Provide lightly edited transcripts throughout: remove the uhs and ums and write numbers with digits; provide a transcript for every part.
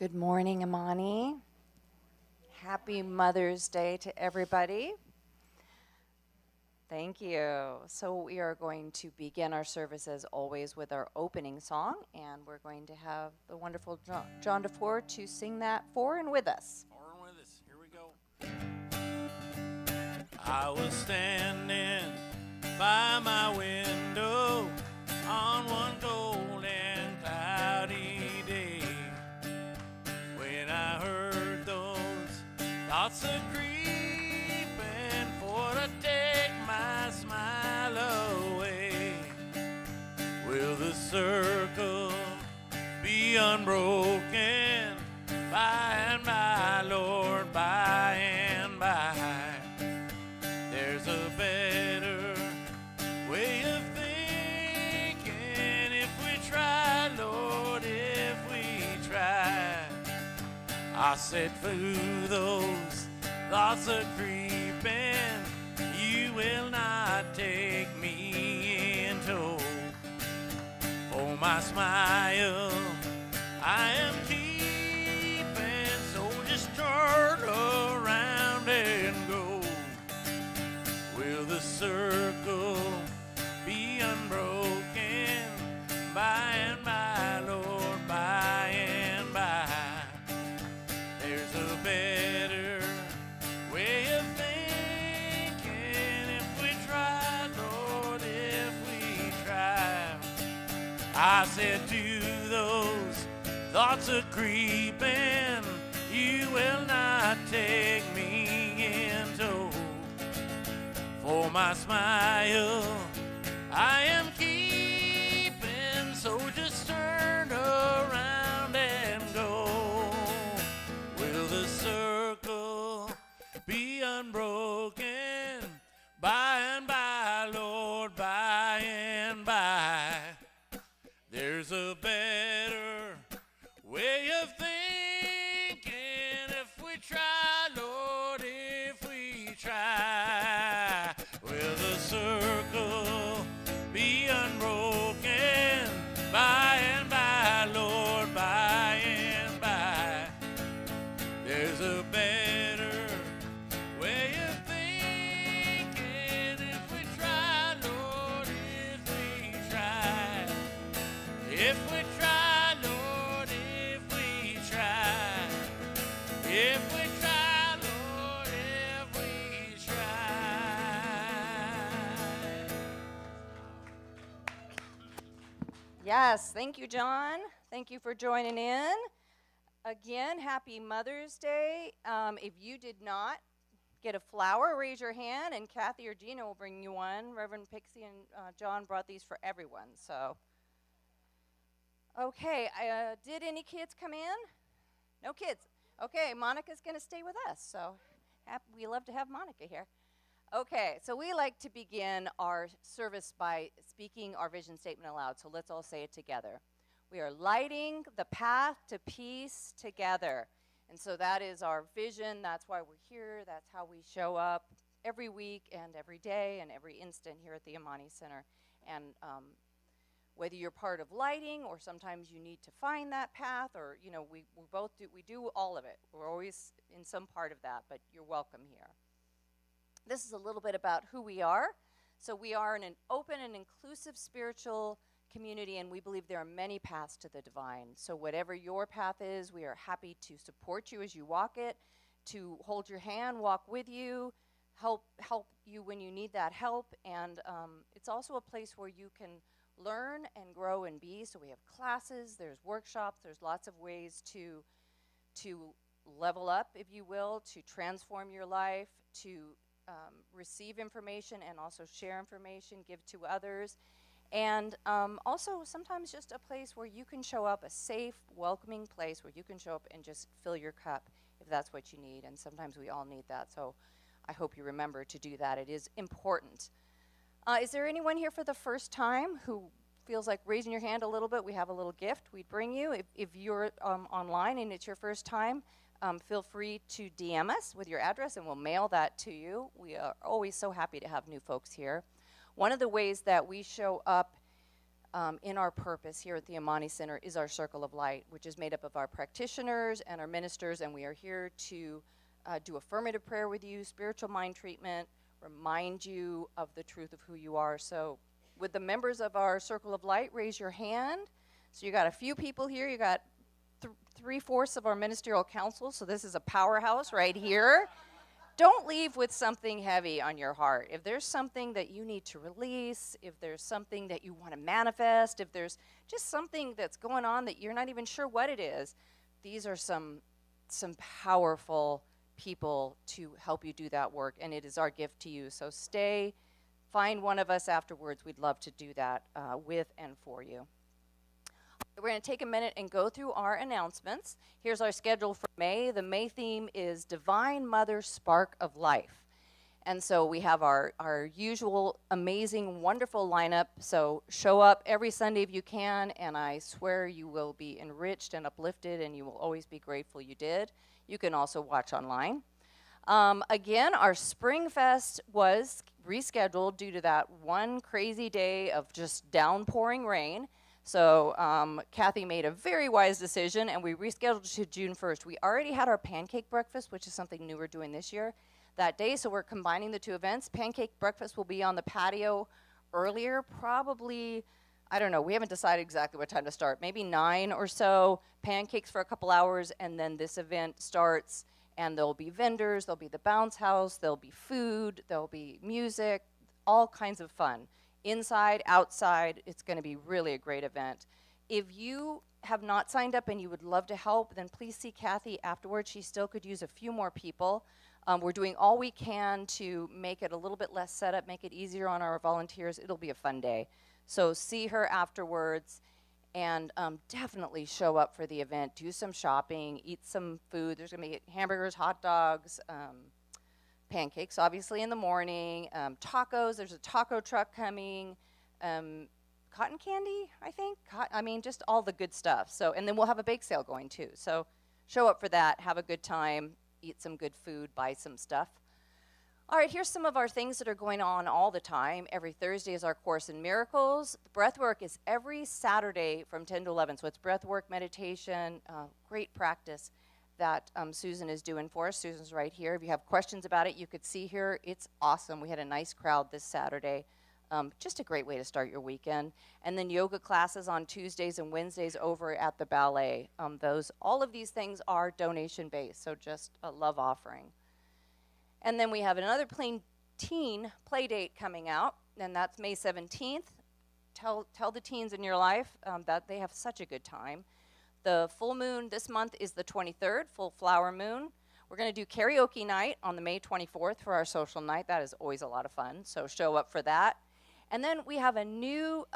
Good morning, Amani. Happy Mother's Day to everybody. Thank you. So we are going to begin our service as always with our opening song, and we're going to have the wonderful John Dufour to sing that for and with us. For and with us. Here we go. I was standing by my window on one cold and cloudy day when I heard those thoughts a creeping for to take my smile away. Will the circle be unbroken by and by, Lord, by and by? There's a better way of thinking if we try, Lord, if we try. I said through those thoughts are creeping, you will not take me in tow. For my smile I am keeping, so just turn around and go. Will the circle be unbroken by and by, Lord, by and by? There's a better way of thinking if we try, Lord, if we try. I said to those thoughts are creeping, you will not take me in tow. For my smile I am keeping, so just turn around and go. Will the circle be unbroken by and by, Lord, by and by? There's a better way of thinking if we try, Lord, if we try. Will the circle be unbroken by and by, Lord, by and by? There's a better way of thinking if we try, Lord, if we try. If we try, Lord, if we try. If we try, Lord, if we try. Yes, thank you, John. Thank you for joining in. Again, happy Mother's Day. If you did not get a flower, raise your hand, and Kathy or Gina will bring you one. Reverend Pixie and John brought these for everyone. So, okay, did any kids come in? No kids. Okay, Monica's going to stay with us. So, we love to have Monica here. Okay, so we like to begin our service by speaking our vision statement aloud. So let's all say it together. We are lighting the path to peace together. And so that is our vision. That's why we're here. That's how we show up every week and every day and every instant here at the Amani Center. And whether you're part of lighting or sometimes you need to find that path, or we both do all of it. We're always in some part of that, but you're welcome here. This is a little bit about who we are. So we are in an open and inclusive spiritual community, and we believe there are many paths to the divine. So whatever your path is, we are happy to support you as you walk it, to hold your hand, walk with you, help you when you need that help. And it's also a place where you can learn and grow and be. So we have classes, there's workshops, there's lots of ways to level up, if you will, to transform your life, to receive information and also share information, give to others. And also sometimes just a place where you can show up, a safe, welcoming place where you can show up and just fill your cup if that's what you need. And sometimes we all need that. So I hope you remember to do that. It is important. Is there anyone here for the first time who feels like raising your hand a little bit? We have a little gift we'd bring you. If you're online and it's your first time, feel free to DM us with your address and we'll mail that to you. We are always so happy to have new folks here. One of the ways that we show up in our purpose here at the Amani Center is our Circle of Light, which is made up of our practitioners and our ministers, and we are here to do affirmative prayer with you, spiritual mind treatment, remind you of the truth of who you are. So would the members of our Circle of Light raise your hand? So you got a few people here. You got 3/4 of our ministerial council, so this is a powerhouse right here. Don't leave with something heavy on your heart. If there's something that you need to release, if there's something that you want to manifest, if there's just something that's going on that you're not even sure what it is, these are some powerful people to help you do that work, and it is our gift to you. So find one of us afterwards. We'd love to do that with and for you. We're going to take a minute and go through our announcements. Here's our schedule for May. The May theme is Divine Mother Spark of Life. And so we have our usual amazing, wonderful lineup. So show up every Sunday if you can, and I swear you will be enriched and uplifted, and you will always be grateful you did. You can also watch online. Again, our Spring Fest was rescheduled due to that one crazy day of just downpouring rain. So Kathy made a very wise decision, and we rescheduled to June 1st. We already had our pancake breakfast, which is something new we're doing this year, that day, so we're combining the two events. Pancake breakfast will be on the patio earlier, probably, I don't know, we haven't decided exactly what time to start, maybe 9 or so, pancakes for a couple hours, and then this event starts, and there'll be vendors, there'll be the bounce house, there'll be food, there'll be music, all kinds of fun. Inside, outside, it's going to be really a great event. If you have not signed up and you would love to help, then please see Kathy afterwards. She still could use a few more people. We're doing all we can to make it a little bit less setup, make it easier on our volunteers. It'll be a fun day. So see her afterwards, and definitely show up for the event. Do some shopping, eat some food. There's going to be hamburgers, hot dogs, pancakes, obviously, in the morning, tacos. There's a taco truck coming, cotton candy, I think. Just all the good stuff. So, and then we'll have a bake sale going too. So show up for that, have a good time, eat some good food, buy some stuff. All right, here's some of our things that are going on all the time. Every Thursday is our Course in Miracles. The breath work is every Saturday from 10 to 11. So it's breath work, meditation, great practice that Susan is doing for us. Susan's right here. If you have questions about it, you could see her. It's awesome. We had a nice crowd this Saturday. Just a great way to start your weekend. And then yoga classes on Tuesdays and Wednesdays over at the ballet. All of these things are donation-based, so just a love offering. And then we have another teen play date coming out, and that's May 17th. Tell the teens in your life that they have such a good time. The full moon this month is the 23rd, full flower moon. We're going to do karaoke night on the May 24th for our social night. That is always a lot of fun, so show up for that. And then we have a new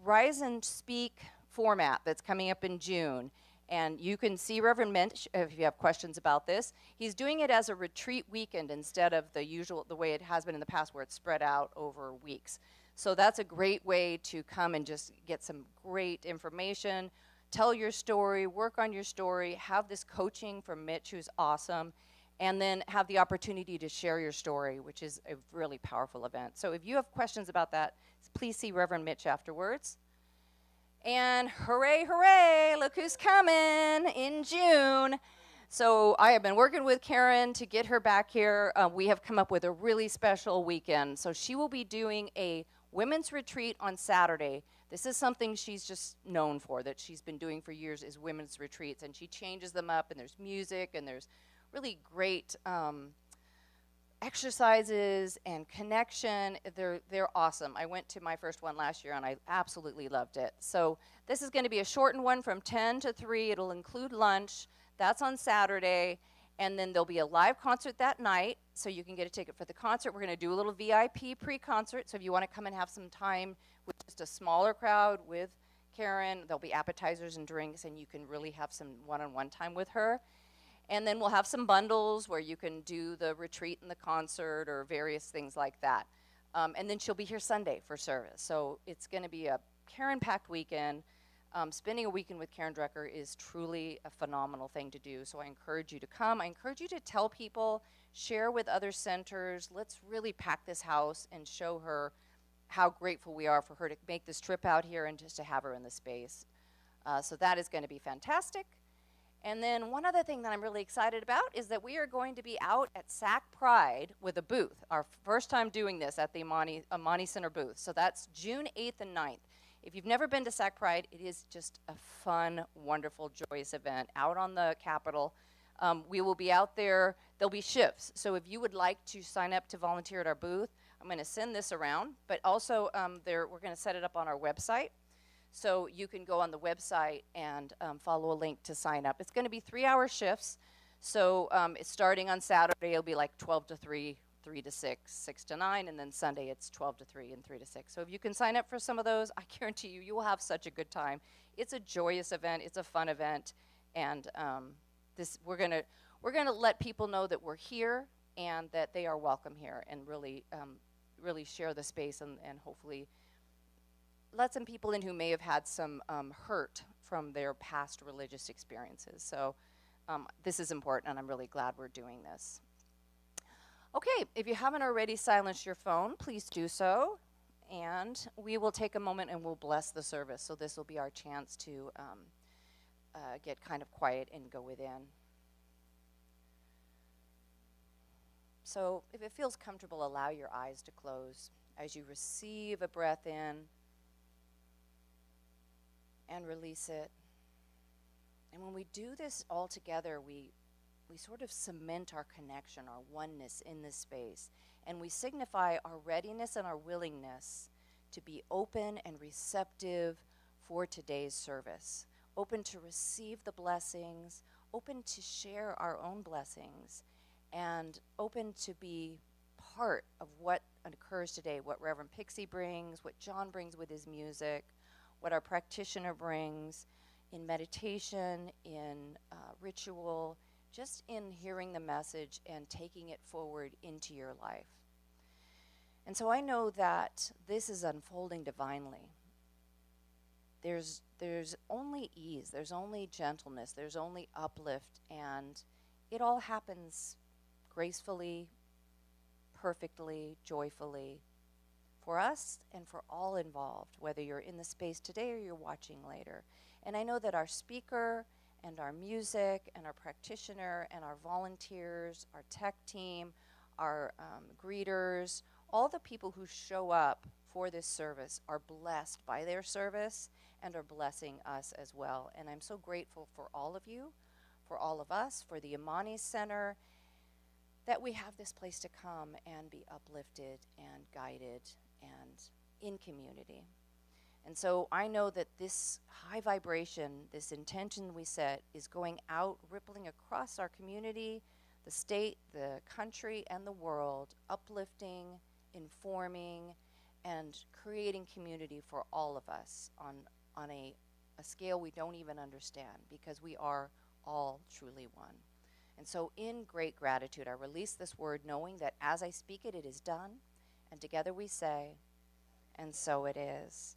Rise and Speak format that's coming up in June. And you can see Reverend Minch if you have questions about this. He's doing it as a retreat weekend instead of the way it has been in the past where it's spread out over weeks. So that's a great way to come and just get some great information, tell your story, work on your story, have this coaching from Mitch, who's awesome, and then have the opportunity to share your story, which is a really powerful event. So if you have questions about that, please see Reverend Mitch afterwards. And hooray, hooray, look who's coming in June. So I have been working with Karen to get her back here. We have come up with a really special weekend. So she will be doing a women's retreat on Saturday. This is something she's just known for, that she's been doing for years, is women's retreats. And she changes them up, and there's music, and there's really great exercises and connection. They're awesome. I went to my first one last year, and I absolutely loved it. So this is going to be a shortened one from 10 to 3. It'll include lunch. That's on Saturday. And then there'll be a live concert that night, so you can get a ticket for the concert. We're going to do a little VIP pre-concert, so if you want to come and have some time with just a smaller crowd with Karen, there'll be appetizers and drinks, and you can really have some one-on-one time with her. And then we'll have some bundles where you can do the retreat and the concert or various things like that. And then she'll be here Sunday for service. So it's going to be a Karen-packed weekend. Spending a weekend with Karen Drucker is truly a phenomenal thing to do. So I encourage you to come. I encourage you to tell people, share with other centers. Let's really pack this house and show her how grateful we are for her to make this trip out here and just to have her in the space. So that is going to be fantastic. And then one other thing that I'm really excited about is that we are going to be out at SAC Pride with a booth. Our first time doing this at the Amani Center booth. So that's June 8th and 9th. If you've never been to SAC Pride, it is just a fun, wonderful, joyous event out on the Capitol. We will be out there. There'll be shifts. So if you would like to sign up to volunteer at our booth, I'm going to send this around. But also, we're going to set it up on our website. So you can go on the website and follow a link to sign up. It's going to be 3-hour shifts. So it's starting on Saturday. It'll be like 12 to 3, 3 to 6, 6 to 9. And then Sunday it's 12 to 3 and 3 to 6. So if you can sign up for some of those, I guarantee you, you will have such a good time. It's a joyous event. It's a fun event. And we're going to let people know that we're here and that they are welcome here, and really share the space and hopefully let some people in who may have had some hurt from their past religious experiences. So this is important, and I'm really glad we're doing this. Okay, if you haven't already silenced your phone, please do so. And we will take a moment and we'll bless the service. So this will be our chance to get kind of quiet and go within. So if it feels comfortable, allow your eyes to close as you receive a breath in and release it. And when we do this all together, we sort of cement our connection, our oneness in this space, and we signify our readiness and our willingness to be open and receptive for today's service, open to receive the blessings, open to share our own blessings, and open to be part of what occurs today, what Reverend Pixie brings, what John brings with his music, what our practitioner brings in meditation, in ritual, just in hearing the message and taking it forward into your life. And so I know that this is unfolding divinely. There's only ease, there's only gentleness, there's only uplift, and it all happens gracefully, perfectly, joyfully, for us and for all involved, whether you're in the space today or you're watching later. And I know that our speaker and our music and our practitioner and our volunteers, our tech team, our greeters, all the people who show up for this service are blessed by their service and are blessing us as well. And I'm so grateful for all of you, for all of us, for the Amani Center, that we have this place to come and be uplifted and guided and in community. And so I know that this high vibration, this intention we set, is going out, rippling across our community, the state, the country, and the world, uplifting, informing, and creating community for all of us on a scale we don't even understand, because we are all truly one. And so in great gratitude, I release this word knowing that as I speak it, it is done. And together we say, and so it is.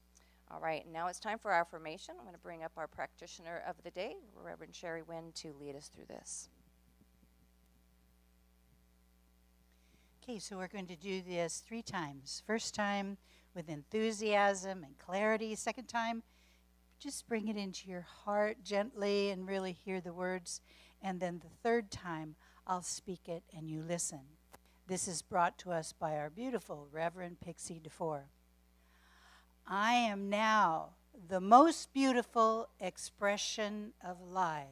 All right, now it's time for our affirmation. I'm going to bring up our practitioner of the day, Reverend Sherry Wynn, to lead us through this. Okay, so we're going to do this 3 times. First time with enthusiasm and clarity. Second time, just bring it into your heart gently and really hear the words. And then the third time, I'll speak it and you listen. This is brought to us by our beautiful Reverend Pixie Dufour. I am now the most beautiful expression of life.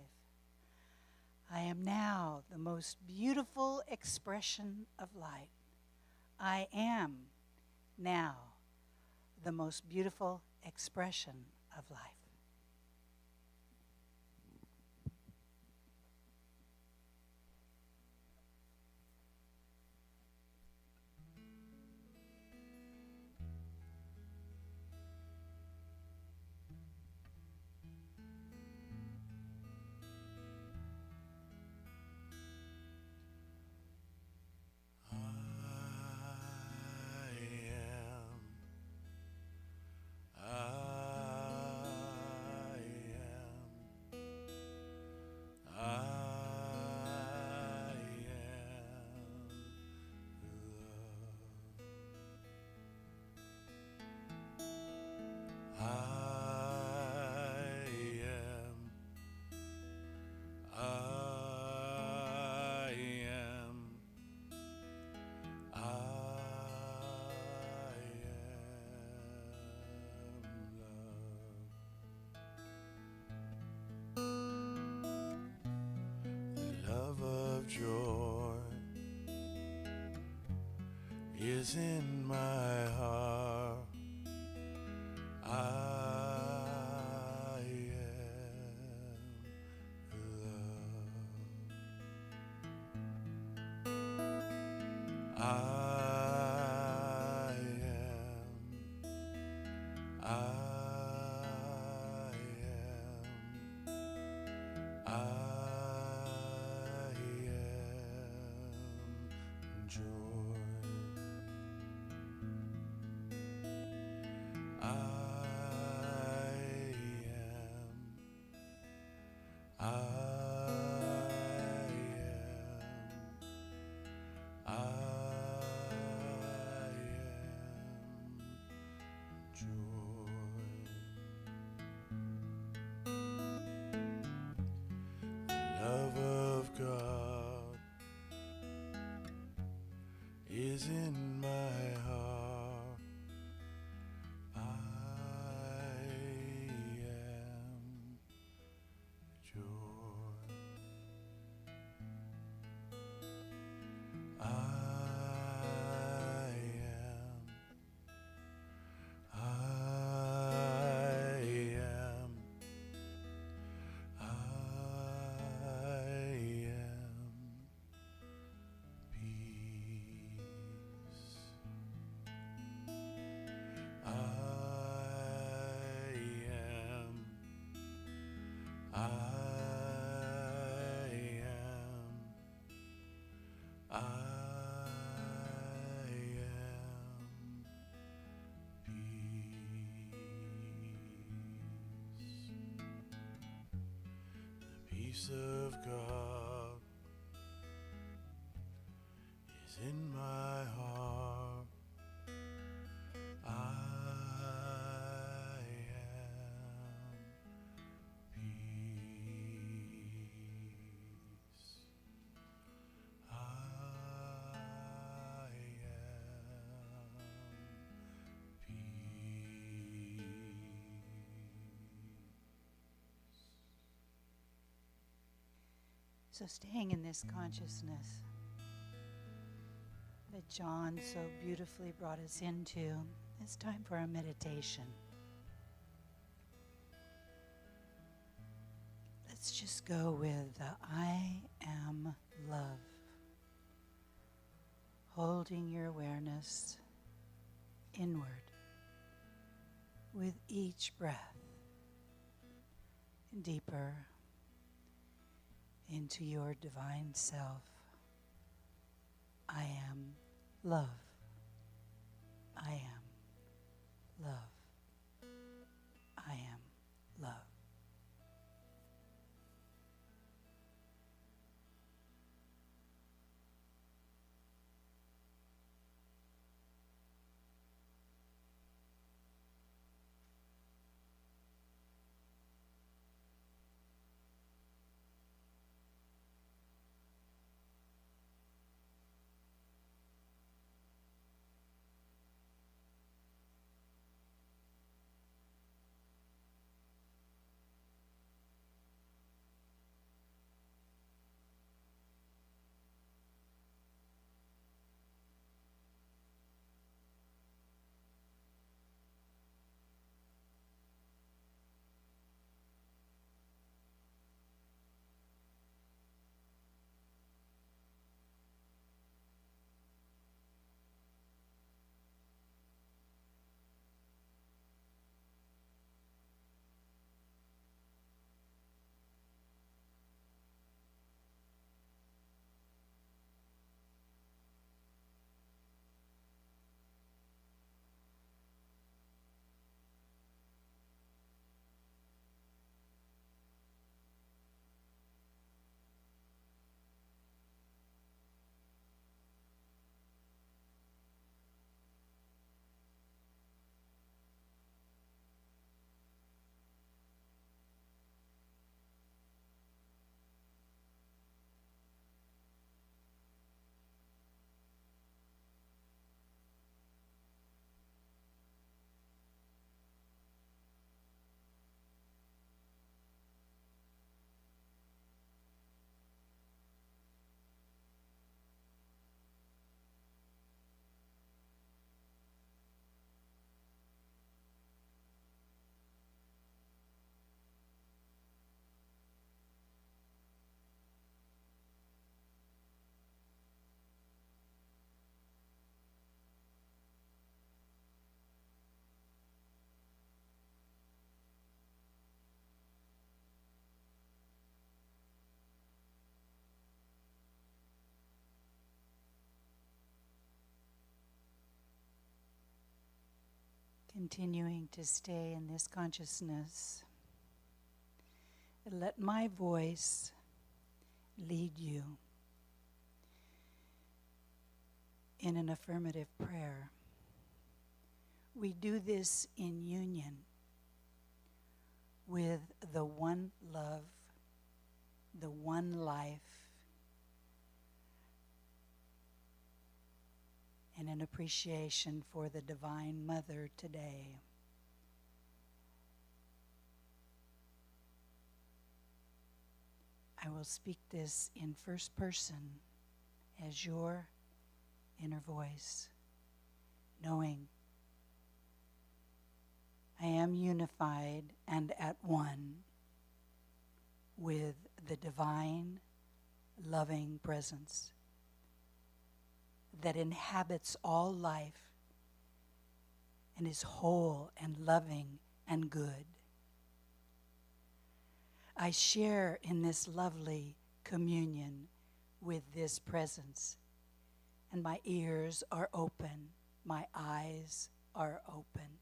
I am now the most beautiful expression of light. I am now the most beautiful expression of life. is in my heart. I am loved. I am joy. Love of God is in my heart. I am joy. I peace of God is in my heart. I am peace. I am peace. So staying in this consciousness that John so beautifully brought us into, it's time for our meditation. Let's just go with I am love. Holding your awareness inward with each breath, and deeper into your divine self. I am love. I am love. I am love. Continuing to stay in this consciousness. Let my voice lead you in an affirmative prayer. We do this in union with the one love, the one life, and an appreciation for the Divine Mother today. I will speak this in first person as your inner voice, knowing I am unified and at one with the divine, loving presence that inhabits all life and is whole and loving and good. I share in this lovely communion with this presence, and my ears are open, my eyes are open,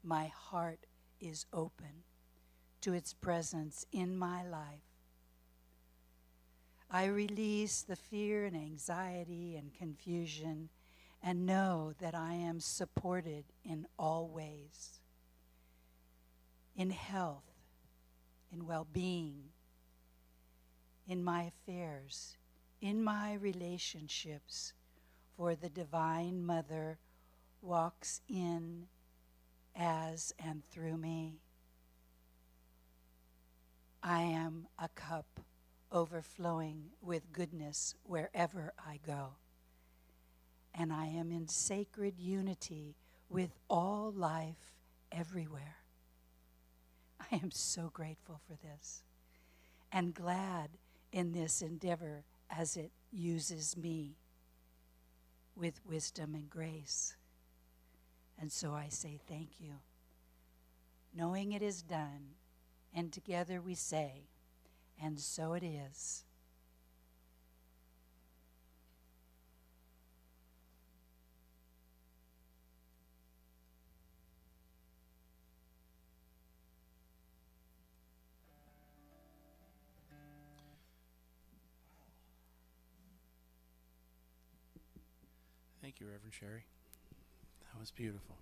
my heart is open to its presence in my life. I release the fear and anxiety and confusion and know that I am supported in all ways, in health, in well-being, in my affairs, in my relationships, for the Divine Mother walks in, as, and through me. I am a cup overflowing with goodness wherever I go. And I am in sacred unity with all life everywhere. I am so grateful for this and glad in this endeavor as it uses me with wisdom and grace. And so I say thank you, knowing it is done, and together we say, and so it is. Thank you, Reverend Sherry. That was beautiful.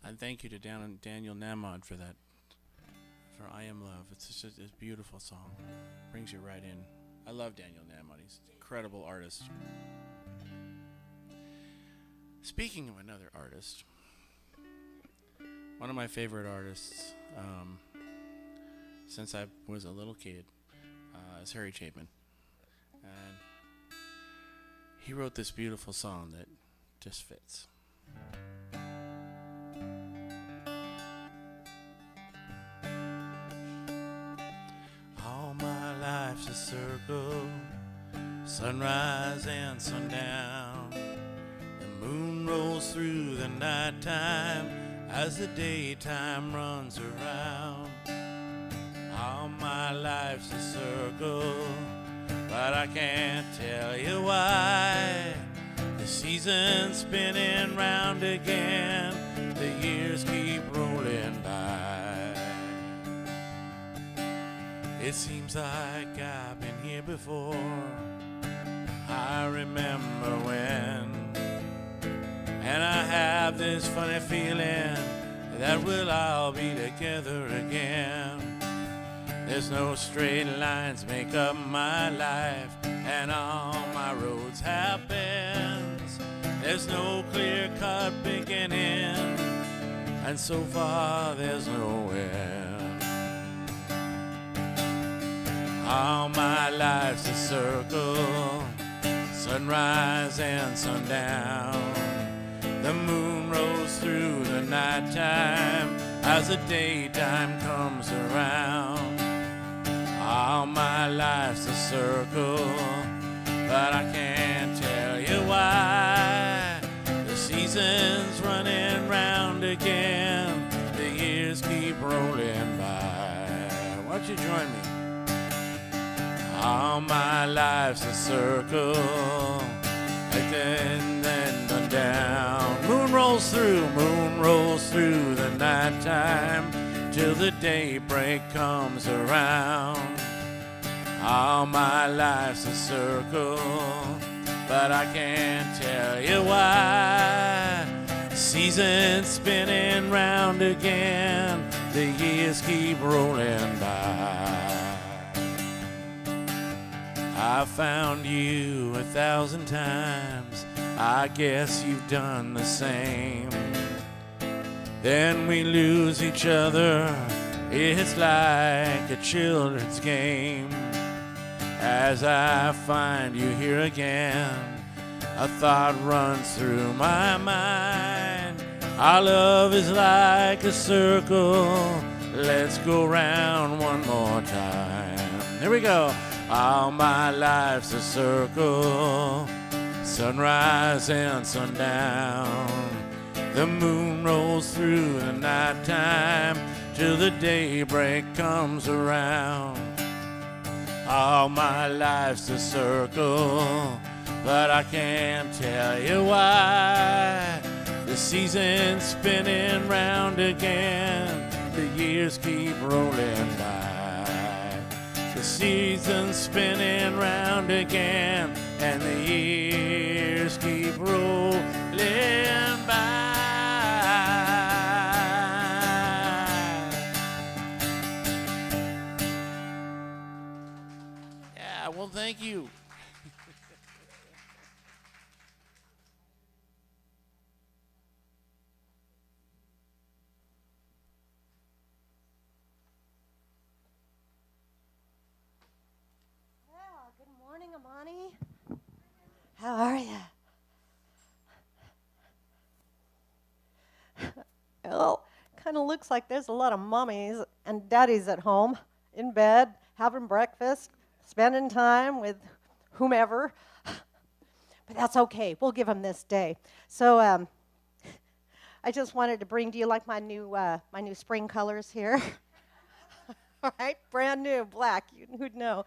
And thank you to Daniel Namod for that, for I Am Love. It's just a beautiful song. Brings you right in. I love Daniel Namod. He's an incredible artist. Speaking of another artist, one of my favorite artists since I was a little kid is Harry Chapin. And he wrote this beautiful song that just fits. All my life's a circle, sunrise and sundown. The moon rolls through the nighttime as the daytime runs around. All my life's a circle, but I can't tell you why. The season's spinning round again, the years keep rolling by. It seems like I've been here before, I remember when. And I have this funny feeling that we'll all be together again. There's no straight lines make up my life, and all my roads have bends. There's no clear-cut beginning, and so far there's no end. All my life's a circle, sunrise and sundown. The moon rolls through the nighttime as the daytime comes around. All my life's a circle, but I can't tell you why. The season's running round again, the years keep rolling by. Why don't you join me? All my life's a circle, like then down. Moon rolls through rolls through the nighttime till the daybreak comes around. All my life's a circle, but I can't tell you why. Seasons spinning round again, the years keep rolling by. I found you 1,000 times, I guess you've done the same. Then we lose each other, it's like a children's game. As I find you here again, a thought runs through my mind. Our love is like a circle, let's go round one more time. Here we go. All my life's a circle, sunrise and sundown. The moon rolls through the nighttime till the daybreak comes around. All my life's a circle, but I can't tell you why. The season's spinning round again, the years keep rolling by. The season's spinning round again, and the years keep rolling by. Well, thank you. Well, good morning, Amani. How are you? Well, kind of looks like there's a lot of mommies and daddies at home, in bed, having breakfast, spending time with whomever, but that's okay. We'll give them this day. So I just wanted to bring to you like my new spring colors here. All right, brand new, black. Who'd know?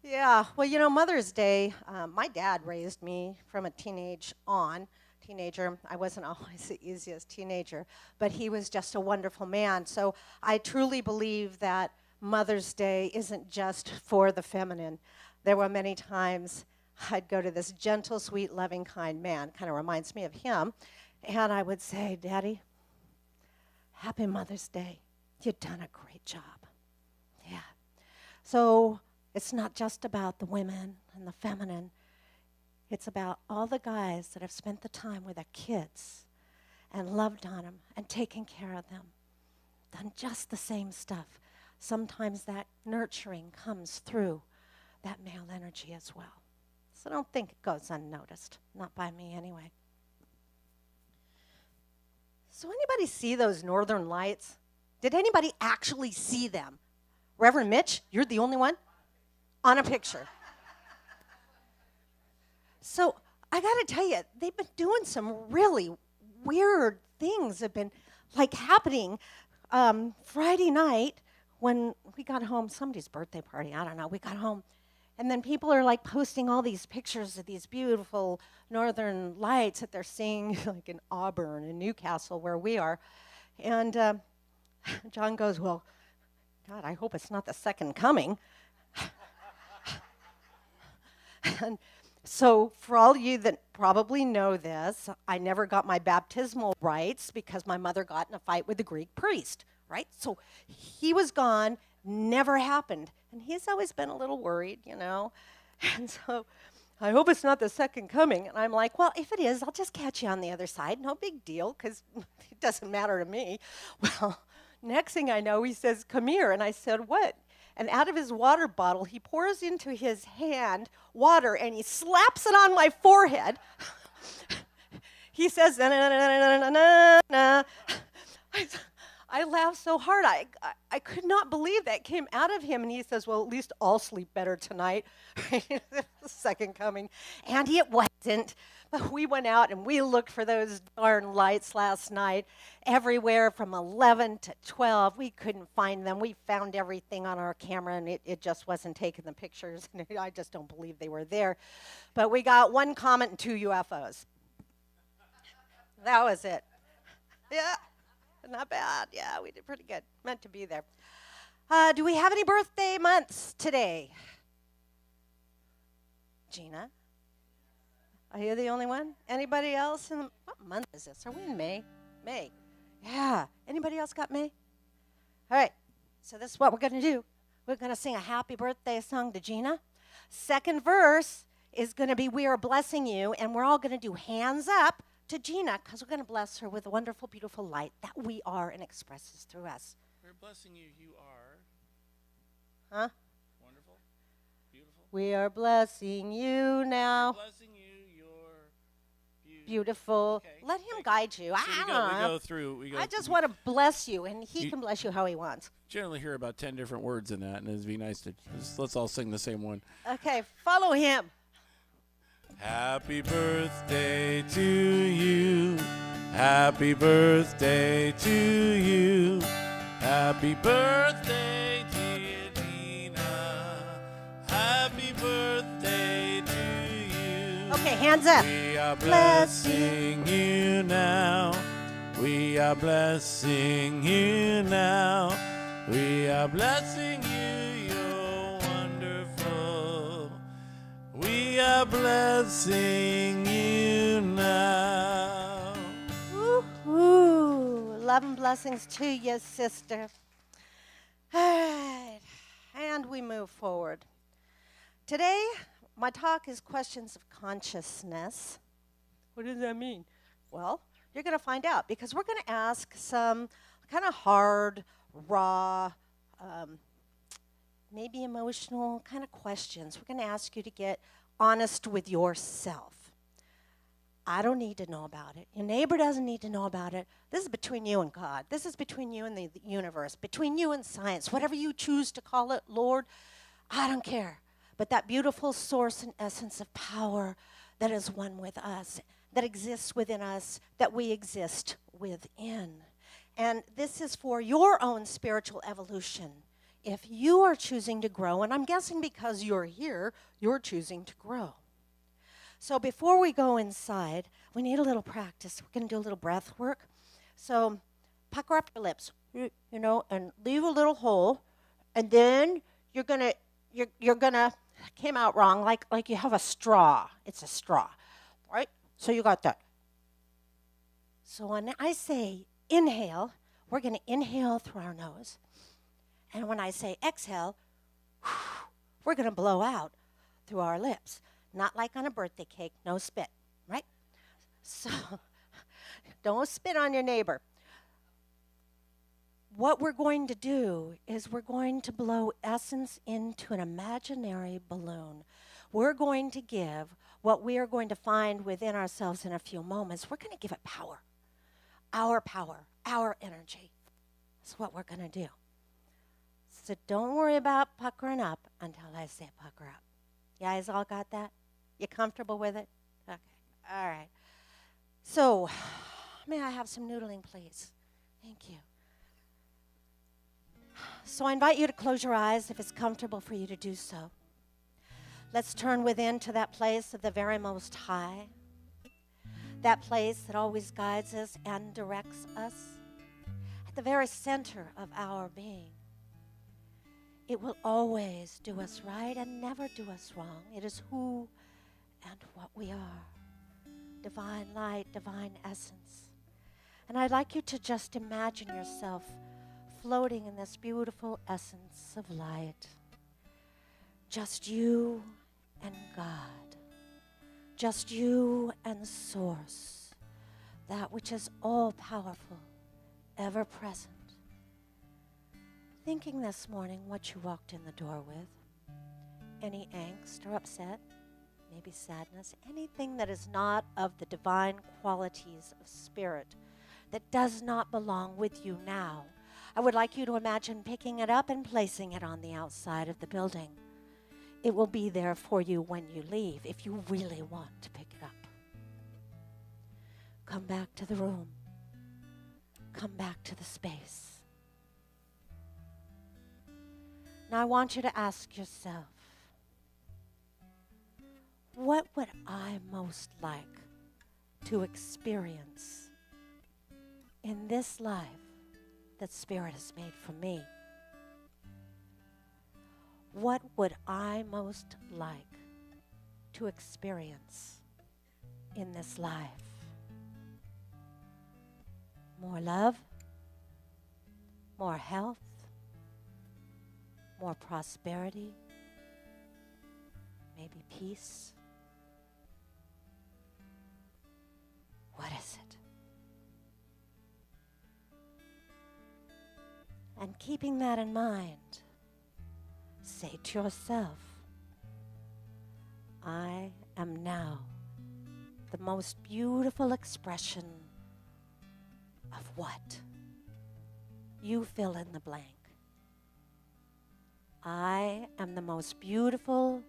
Yeah. Well, you know, Mother's Day. My dad raised me from a teenager. I wasn't always the easiest teenager, but he was just a wonderful man. So I truly believe that Mother's Day isn't just for the feminine. There were many times I'd go to this gentle, sweet, loving, kind man, kind of reminds me of him, and I would say, Daddy, happy Mother's Day. You've done a great job. Yeah. So it's not just about the women and the feminine. It's about all the guys that have spent the time with their kids and loved on them and taken care of them, done just the same stuff. Sometimes that nurturing comes through that male energy as well. So don't think it goes unnoticed, not by me anyway. So anybody see those northern lights? Did anybody actually see them? Reverend Mitch, you're the only one? On a picture. So I got to tell you, they've been doing some really weird things have been like happening Friday night. When we got home, somebody's birthday party, I don't know, we got home, and then people are like posting all these pictures of these beautiful northern lights that they're seeing like in Auburn and Newcastle where we are. And John goes, well, God, I hope it's not the second coming. And so for all you that probably know this, I never got my baptismal rites because my mother got in a fight with the Greek priest. Right? So he was gone, never happened. And he's always been a little worried, you know. And so I hope it's not the second coming. And I'm like, well, if it is, I'll just catch you on the other side. No big deal, because it doesn't matter to me. Well, next thing I know, he says, come here. And I said, what? And out of his water bottle, he pours into his hand water, and he slaps it on my forehead. He says, na na na na na na na. I laughed so hard. I could not believe that came out of him. And he says, well, at least I'll sleep better tonight. The second coming. And it wasn't. But we went out and we looked for those darn lights last night. Everywhere from 11 to 12. We couldn't find them. We found everything on our camera, and it just wasn't taking the pictures. I just don't believe they were there. But we got one comet and 2 UFOs. That was it. Yeah, not bad. Yeah, we did pretty good. Meant to be there. Do we have any birthday months today? Gina? Are you the only one? Anybody else? What month is this? Are we in May? May. Yeah. Anybody else got May? All right. So this is what we're going to do. We're going to sing a happy birthday song to Gina. Second verse is going to be We Are Blessing You, and we're all going to do hands up to Gina because we're going to bless her with a wonderful, beautiful light that we are and expresses through us. We're blessing you. You are. Huh? Wonderful. Beautiful. We are blessing you now. Blessing you. You're Beautiful. Okay. Let him guide you. So we go through. I just want to bless you, and he can bless you how he wants. Generally hear about 10 different words in that, and it'd be nice to let's all sing the same one. Okay, follow him. Happy birthday to you. Happy birthday to you. Happy birthday, dear Gina. Happy birthday to you. Okay, hands up. We are blessing you now. We are blessing you now. We are blessing you. You're wonderful. We are blessing you now. Woo-hoo. Love and blessings to you, sister. All right, and we move forward. Today, my talk is questions of consciousness. What does that mean? Well, you're going to find out because we're going to ask some kind of hard, raw, maybe emotional kind of questions. We're going to ask you to get honest with yourself. I don't need to know about it. Your neighbor doesn't need to know about it. This is between you and God. This is between you and the universe, between you and science, whatever you choose to call it, Lord, I don't care. But that beautiful source and essence of power that is one with us, that exists within us, that we exist within. And this is for your own spiritual evolution. If you are choosing to grow, and I'm guessing because you're here, you're choosing to grow. So before we go inside, we need a little practice. We're going to do a little breath work. So pucker up your lips, and leave a little hole, and then you're gonna came out wrong, like you have a straw. It's a straw, right? So you got that. So when I say inhale, we're going to inhale through our nose. And when I say exhale, we're going to blow out through our lips. Not like on a birthday cake, no spit, right? So don't spit on your neighbor. What we're going to do is we're going to blow essence into an imaginary balloon. We're going to give what we are going to find within ourselves in a few moments. We're going to give it power, our energy. That's what we're going to do. So don't worry about puckering up until I say pucker up. You guys all got that? You comfortable with it? Okay. All right. So, may I have some noodling, please? Thank you. So I invite you to close your eyes if it's comfortable for you to do so. Let's turn within to that place of the very most high, that place that always guides us and directs us, at the very center of our being. It will always do us right and never do us wrong. It is who and what we are. Divine light, divine essence. And I'd like you to just imagine yourself floating in this beautiful essence of light. Just you and God. Just you and Source. That which is all-powerful, ever-present. Thinking this morning what you walked in the door with. Any angst or upset, maybe sadness, anything that is not of the divine qualities of spirit, that does not belong with you now. I would like you to imagine picking it up and placing it on the outside of the building. It will be there for you when you leave, if you really want to pick it up. Come back to the room. Come back to the space. Now I want you to ask yourself, what would I most like to experience in this life that Spirit has made for me, what would I most like to experience in this life? More love, more health, more prosperity, maybe peace. What is it? And keeping that in mind, say to yourself, I am now the most beautiful expression of what? You fill in the blank. I am the most beautiful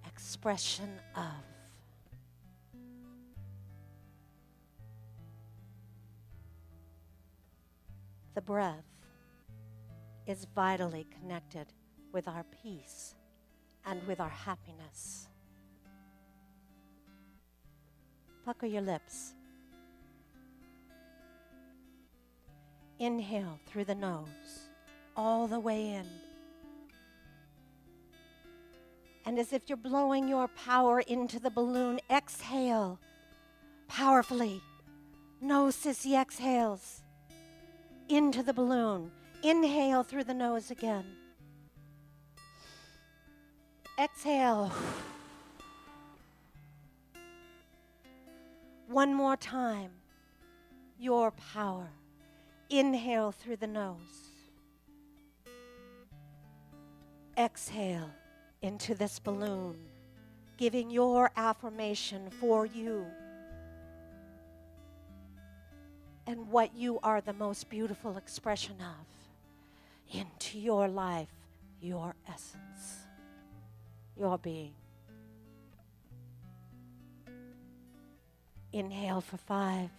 expression of. The breath is vitally connected with our peace and with our happiness. Pucker your lips. Inhale through the nose, all the way in. And as if you're blowing your power into the balloon, exhale powerfully. No sissy exhales. Into the balloon. Inhale through the nose again. Exhale. One more time. Your power. Inhale through the nose. Exhale into this balloon, giving your affirmation for you and what you are the most beautiful expression of into your life, your essence, your being. Inhale for 5.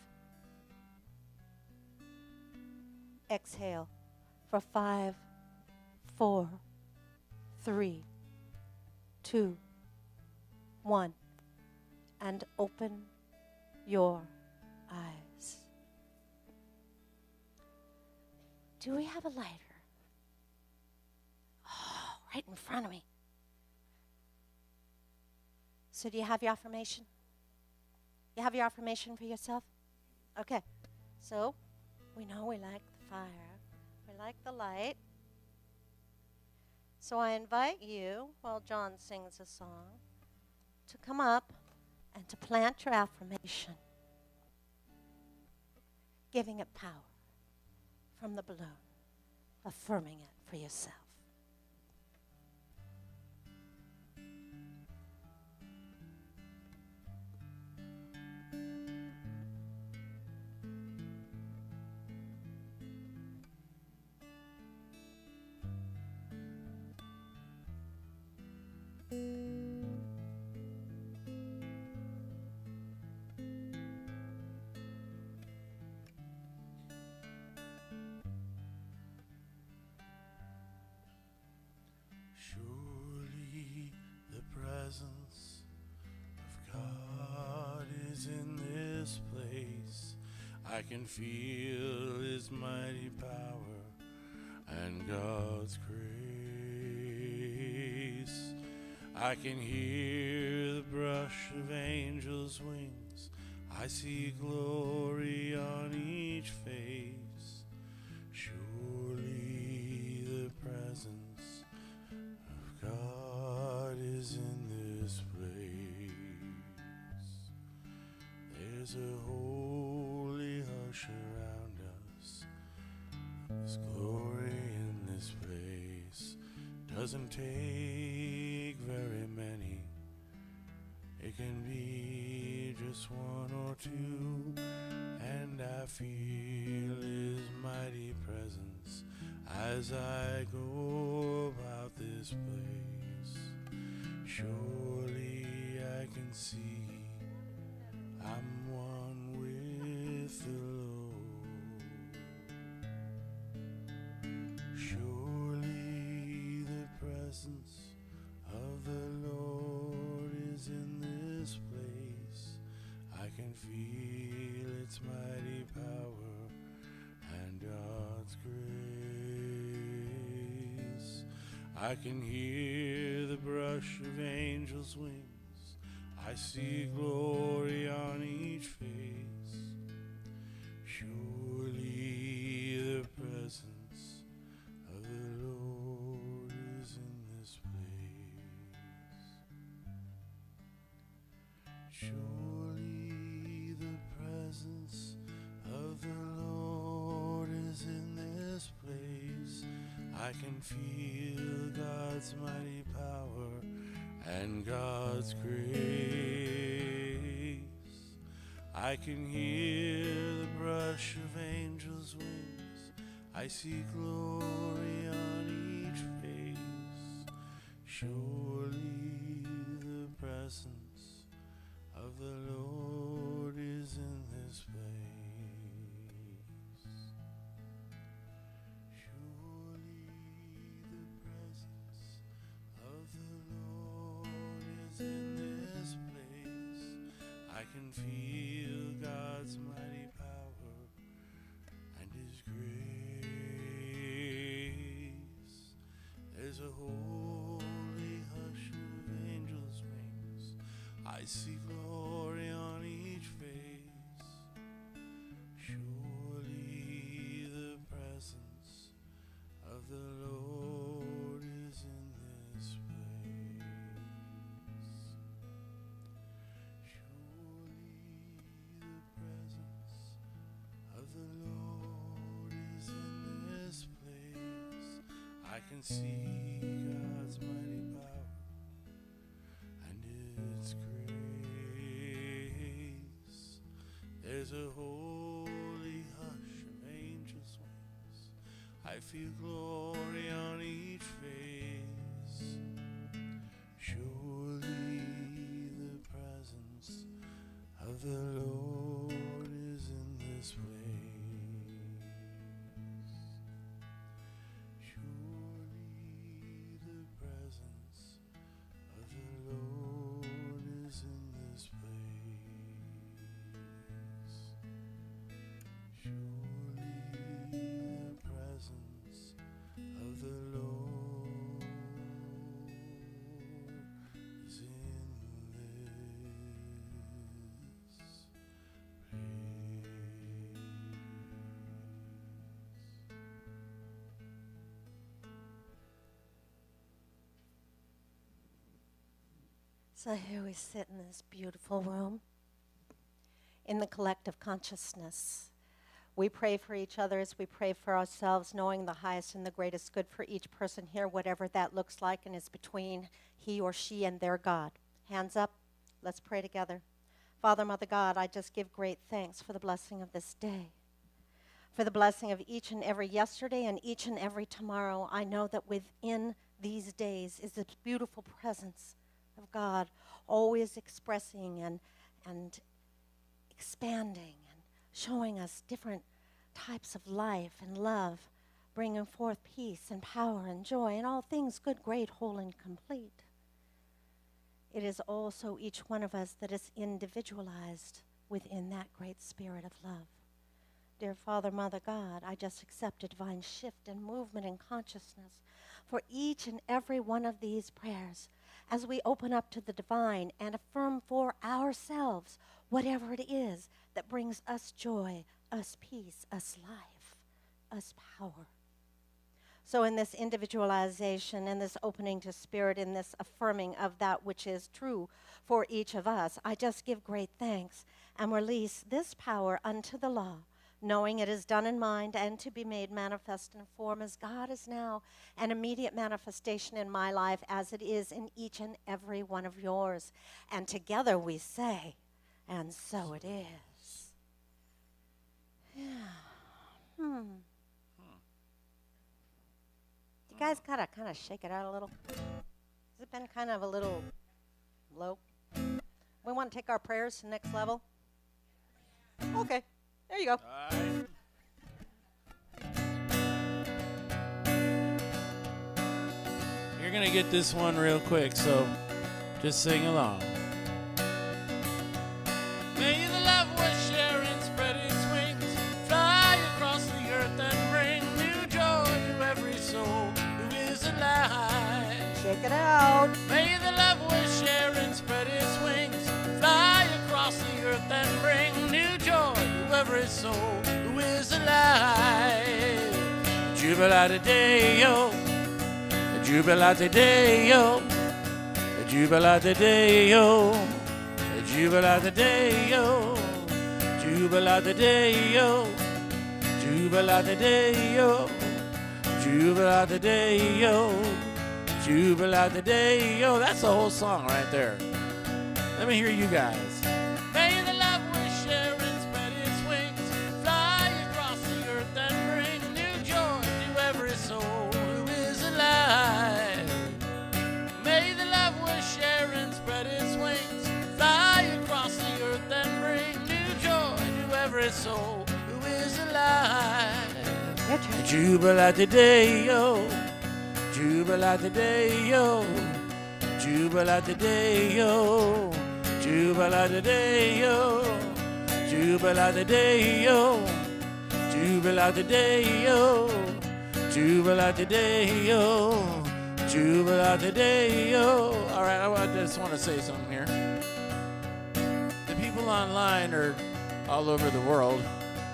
Exhale for 5, 4, 3, 2, 1. And open your eyes. Do we have a lighter? Oh, right in front of me. So do you have your affirmation? You have your affirmation for yourself? Okay. So we know we like the fire. We like the light. So I invite you, while John sings a song, to come up and to plant your affirmation, giving it power from the balloon, affirming it for yourself. Surely the presence of God is in this place. I can feel His mighty power and God's grace. I can hear the brush of angels' wings. I see glory on each face. Surely the presence of God is in this place. There's a holy hush around us. There's glory in this place. Doesn't take very many. It can be just one or two, and I feel His mighty presence as I go about this place. Surely I can see I'm one with the Lord. Surely the presence of the Lord is in this place. I can feel its mighty power God's grace. I can hear the brush of angels' wings. I see glory on each face. Surely the presence of the Lord is in this place. Surely the presence of the Lord is in this place. I can feel God's mighty power and God's grace. I can hear the brush of angels' wings. I see glory on each face. Surely the presence of the Lord is in this place. Surely the presence of the Lord is in this place. I can feel God's mighty power and His grace. There's a holy hush of angels' wings. I see glory on each face. Surely the presence of the Lord is in this place. Surely the presence of the Lord is in this place. I can see God's mighty power and its grace. There's a holy hush of angels' wings. I feel glory on each face. Surely the presence of the Lord is in this place. Surely the presence of the Lord is in this place. Surely the presence of the Lord is in this place. So here we sit in this beautiful room in the collective consciousness. We pray for each other as we pray for ourselves, knowing the highest and the greatest good for each person here, whatever that looks like and is between he or she and their God. Hands up. Let's pray together. Father, Mother God, I just give great thanks for the blessing of this day, for the blessing of each and every yesterday and each and every tomorrow. I know that within these days is this beautiful presence of God, always expressing and expanding and showing us different types of life and love, bringing forth peace and power and joy and all things good, great, whole, and complete. It is also each one of us that is individualized within that great spirit of love. Dear Father, Mother God, I just accept a divine shift and movement in consciousness for each and every one of these prayers as we open up to the divine and affirm for ourselves whatever it is that brings us joy, us peace, us life, us power. So in this individualization, in this opening to spirit, in this affirming of that which is true for each of us, I just give great thanks and release this power unto the law, knowing it is done in mind and to be made manifest in form as God is now, an immediate manifestation in my life as it is in each and every one of yours. And together we say, and so it is. Yeah. You guys gotta kind of shake it out a little. Has it been kind of a little low? We want to take our prayers to the next level? Okay, there you go. All right. You're going to get this one real quick, so just sing along. May the love we're sharing spread its wings, fly across the earth and every soul who is alive. Jubilate-Deo, Jubilate-Deo, Jubilate-Deo, Jubilate-Deo, Jubilate-Deo, Jubilate-Deo, Jubilate-Deo, Jubilate-Deo. That's the whole song right there. Let me hear you guys. May the love we share and spread its wings, fly across the earth and bring new joy to every soul who is alive. May the love we share and spread its wings, fly across the earth and bring new joy to every soul who is alive. Jubilate-Deo, Jubilate-Deo, Jubilate-Deo, Jubilate-Deo, Jubilate-Deo, Jubilate-Deo, Jubilate-Deo, Jubilate-Deo. All right, I just want to say something here. The people online are all over the world.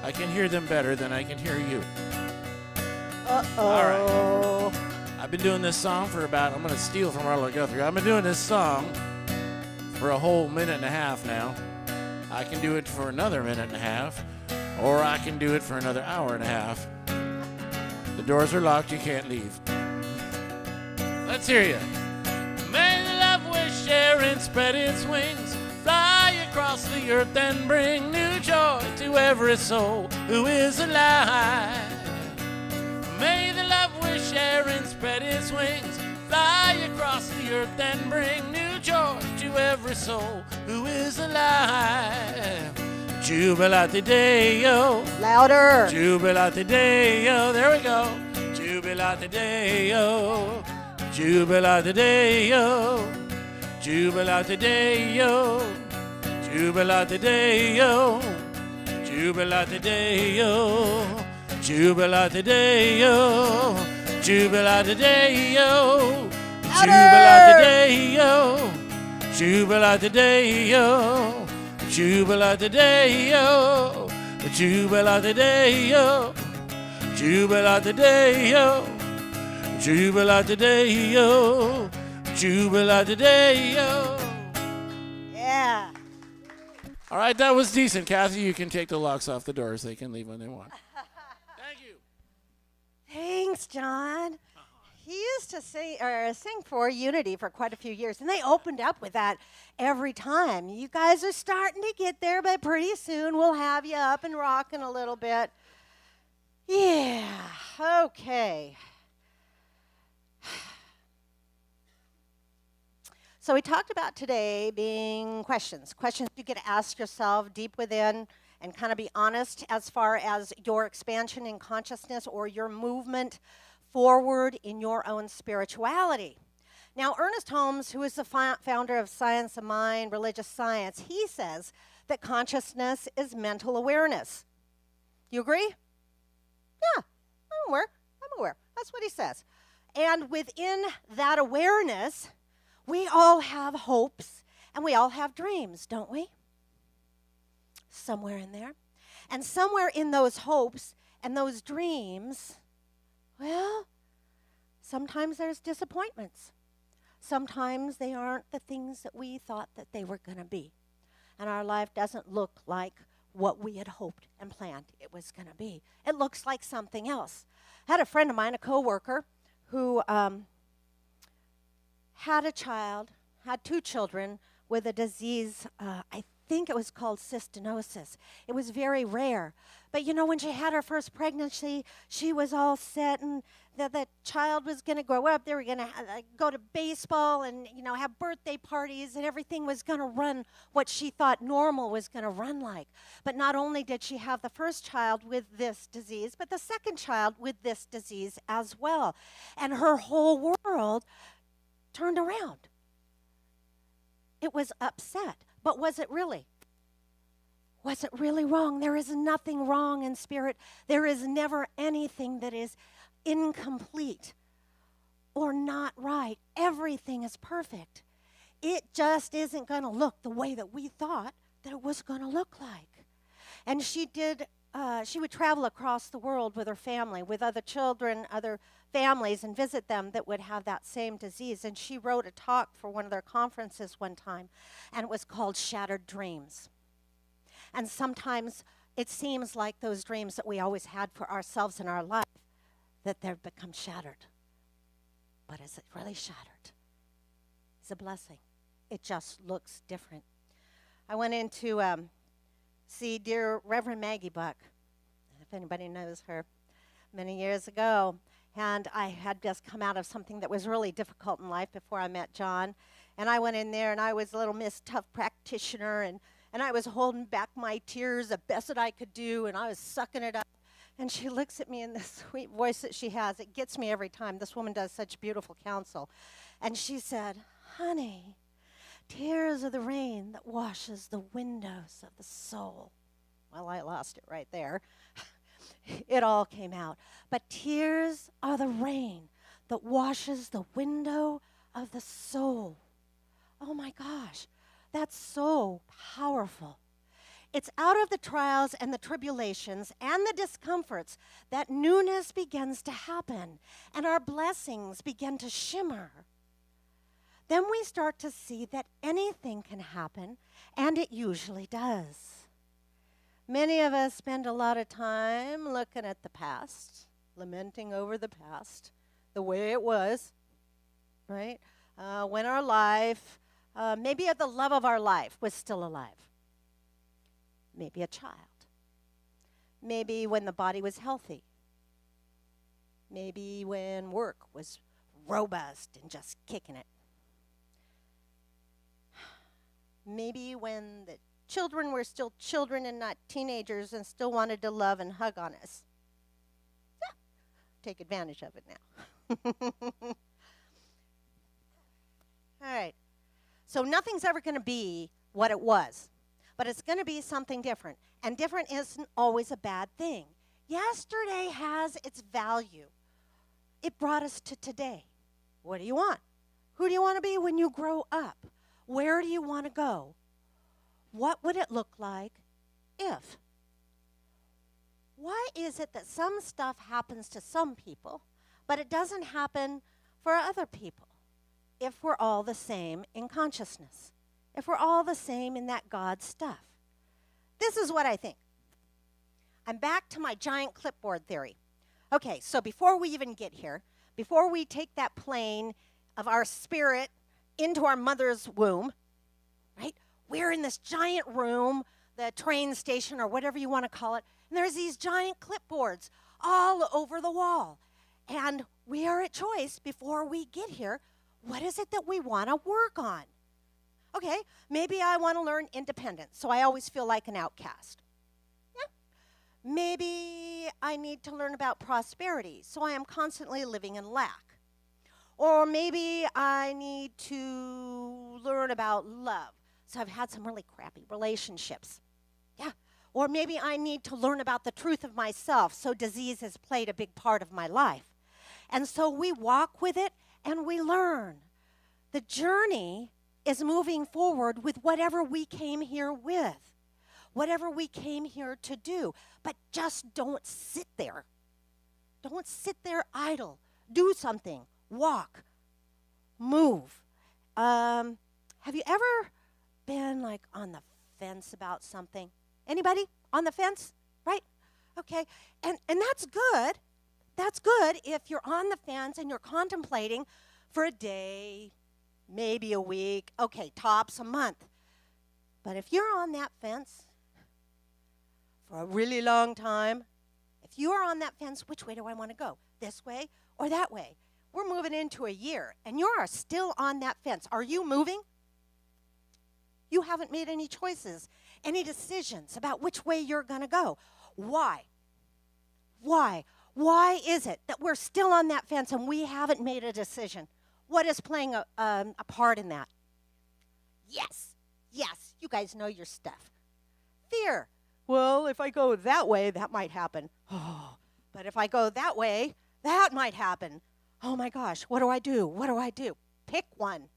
I can hear them better than I can hear you. Uh-oh. All right. I've been doing this song for about, I'm going to steal from Arlo Guthrie. I've been doing this song for a whole minute and a half now. I can do it for another minute and a half, or I can do it for another hour and a half. The doors are locked, you can't leave. Let's hear you. May the love we share and spread its wings, fly across the earth and bring new joy to every soul who is alive. May the love we share and spread its wings, fly across the earth and bring new joy to every soul who is alive. Jubilate-Deo. Louder. Jubilate-Deo. There we go. Jubilate-Deo. Jubilate-Deo. Jubilate-Deo. Jubilate-Deo. Jubilate-Deo. Jubilate-Deo, Jubilate-Deo, Jubilate-Deo, Jubilate-Deo, Jubilate-Deo, Jubilate-Deo, Jubilate-Deo, Jubilate-Deo, Jubilate-Deo. Yeah. All right, that was decent, Kathy. You can take the locks off the doors. They can leave when they want. Thanks, John. He used to sing for Unity for quite a few years, and they opened up with that every time. You guys are starting to get there, but pretty soon we'll have you up and rocking a little bit. Yeah, okay. So we talked about today being questions you get to ask yourself deep within, and kind of be honest as far as your expansion in consciousness or your movement forward in your own spirituality. Now, Ernest Holmes, who is the founder of Science of Mind, religious science, he says that consciousness is mental awareness. You agree? Yeah, I'm aware. That's what he says. And within that awareness, we all have hopes and we all have dreams, don't we? Somewhere in there. And somewhere in those hopes and those dreams, well, sometimes there's disappointments. Sometimes they aren't the things that we thought that they were going to be. And our life doesn't look like what we had hoped and planned it was going to be. It looks like something else. I had a friend of mine, a coworker, who had a child, had 2 children with a disease, I think it was called cystinosis. It was very rare. But you know, when she had her first pregnancy, she was all set, and the child was going to grow up. They were going to go to baseball and, you know, have birthday parties, and everything was going to run what she thought normal was going to run like. But not only did she have the first child with this disease, but the second child with this disease as well. And her whole world turned around. It was upset. But was it really? Was it really wrong? There is nothing wrong in spirit. There is never anything that is incomplete or not right. Everything is perfect. It just isn't going to look the way that we thought that it was going to look like. And she would travel across the world with her family, with other children, other families, and visit them that would have that same disease. And she wrote a talk for one of their conferences one time, and it was called Shattered Dreams. And sometimes it seems like those dreams that we always had for ourselves in our life, that they've become shattered. But is it really shattered? It's a blessing. It just looks different. I went in to see dear Reverend Maggie Buck, if anybody knows her, many years ago. And I had just come out of something that was really difficult in life before I met John. And I went in there, and I was a little Miss Tough Practitioner, and I was holding back my tears the best that I could do, and I was sucking it up. And she looks at me in this sweet voice that she has. It gets me every time. This woman does such beautiful counsel. And she said, "Honey, tears are the rain that washes the windows of the soul." Well, I lost it right there. It all came out. But tears are the rain that washes the window of the soul. Oh my gosh, that's so powerful. It's out of the trials and the tribulations and the discomforts that newness begins to happen and our blessings begin to shimmer. Then we start to see that anything can happen, and it usually does. Many of us spend a lot of time looking at the past, lamenting over the past, the way it was, right? When our life, maybe the love of our life was still alive. Maybe a child. Maybe when the body was healthy. Maybe when work was robust and just kicking it. Maybe when the children were still children and not teenagers and still wanted to love and hug on us. Yeah, take advantage of it now. All right. So nothing's ever going to be what it was, but it's going to be something different. And different isn't always a bad thing. Yesterday has its value. It brought us to today. What do you want? Who do you want to be when you grow up? Where do you want to go? What would it look like if? Why is it that some stuff happens to some people, but it doesn't happen for other people? If we're all the same in consciousness, if we're all the same in that God stuff. This is what I think. I'm back to my giant clipboard theory. Okay, so before we even get here, before we take that plane of our spirit into our mother's womb, right? We're in this giant room, the train station or whatever you want to call it, and there's these giant clipboards all over the wall. And we are at choice before we get here. What is it that we want to work on? Okay, maybe I want to learn independence, so I always feel like an outcast. Yeah. Maybe I need to learn about prosperity, so I am constantly living in lack. Or maybe I need to learn about love. So I've had some really crappy relationships. Yeah. Or maybe I need to learn about the truth of myself, so disease has played a big part of my life. And so we walk with it and we learn. The journey is moving forward with whatever we came here with, whatever we came here to do. But just don't sit there. Don't sit there idle. Do something. Walk. Move. Have you ever been like on the fence about something? Anybody on the fence? Right? Okay. And that's good. That's good if you're on the fence and you're contemplating for a day, maybe a week, okay, tops a month. But if you're on that fence for a really long time, if you are on that fence, which way do I want to go? This way or that way? We're moving into a year, and you are still on that fence. Are you moving? You haven't made any choices, any decisions about which way you're going to go. Why? Why? Why is it that we're still on that fence and we haven't made a decision? What is playing a part in that? Yes, you guys know your stuff. Fear. Well, if I go that way, that might happen. Oh, but if I go that way, that might happen. Oh my gosh, what do I do? What do I do? Pick one.